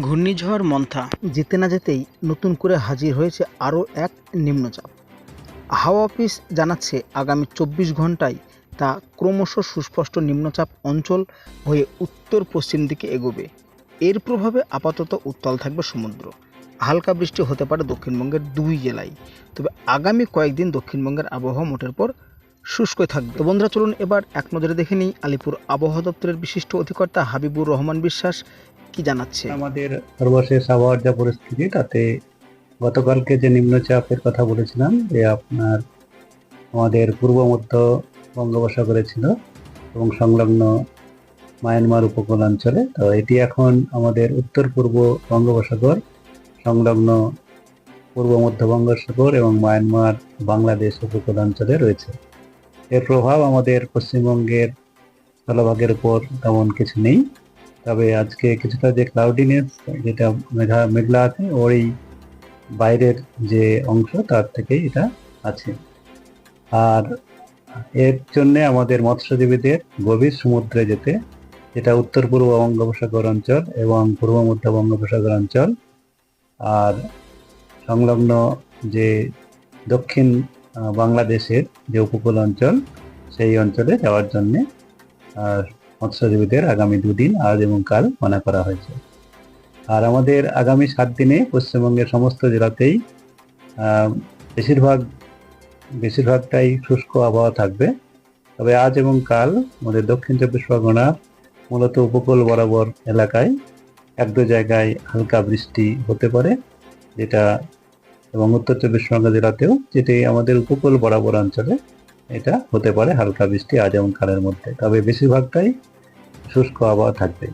ঘূর্ণিঝড় মন্থা যেতে না যেতেই নতুন করে হাজির হয়েছে আরও এক নিম্নচাপ। হাওয়া অফিস জানাচ্ছে আগামী ২৪ ঘন্টায় তা ক্রমশ সুস্পষ্ট নিম্নচাপ অঞ্চল হয়ে উত্তর পশ্চিম দিকে এগোবে। এর প্রভাবে আপাতত উত্তাল থাকবে সমুদ্র। হালকা বৃষ্টি হতে পারে দক্ষিণবঙ্গের ২ জেলায়। তবে আগামী কয়েকদিন দক্ষিণবঙ্গের আবহাওয়া মোটের পর শুষ্কই থাকবে। তো বন্ধুরা, চলুন এবার এক নজরে দেখে নিই আলিপুর আবহাওয়া দপ্তরের বিশিষ্ট অধিকর্তা হাবিবুর রহমান বিশ্বাস কি জানাচ্ছে। আমাদের সর্বশেষ আবহাওয়ার যা পরিস্থিতি তাতে গতকালকে যে নিম্নচাপের কথা বলেছিলাম যে আপনার আমাদের পূর্ব মধ্য বঙ্গোপসাগরে ছিল এবং সংলগ্ন মায়ানমার উপকূলাঞ্চলে, তো এটি এখন আমাদের উত্তর পূর্ব বঙ্গোপসাগর সংলগ্ন পূর্ব মধ্য বঙ্গোপসাগর এবং মায়ানমার বাংলাদেশ উপকূলাঞ্চলে রয়েছে। এর প্রভাব আমাদের পশ্চিমবঙ্গের স্থলভাগের উপর তেমন কিছু নেই, তবে আজকে কিছুটা যে ক্লাউডিনেস যেটা মেঘলা আছে ওই বাইরের যে অংশ তার থেকেই এটা আছে। আর এর জন্য আমাদের মৎস্যজীবীদের গভীর সমুদ্রে যেতে, যেটা উত্তর পূর্ব বঙ্গোপসাগর অঞ্চল এবং পূর্ব মধ্য বঙ্গোপসাগর অঞ্চল আর সংলগ্ন যে দক্ষিণ বাংলাদেশের যে উপকূল অঞ্চল সেই অঞ্চলে যাওয়ার জন্যে মৎস্যজীবীদের আগামী 2 দিন আজ এবং কাল মানা করা হয়েছে। আর আমাদের আগামী 7 দিনে পশ্চিমবঙ্গের সমস্ত জেলাতেই বেশিরভাগটাই শুষ্ক আবহাওয়া থাকবে। তবে আজ এবং কাল আমাদের দক্ষিণ 24 পরগনার মূলত উপকূল বরাবর এলাকায় 1-2 জায়গায় হালকা বৃষ্টি হতে পারে, যেটা এবং উত্তর 24 পরগনা জেলাতেও, যেটি আমাদের উপকূল বরাবর অঞ্চলে এটা হতে পারে হালকা বৃষ্টি আজ এবং কালের মধ্যে। তবে বেশিরভাগটাই শুষ্ক আবহাওয়া থাকবে।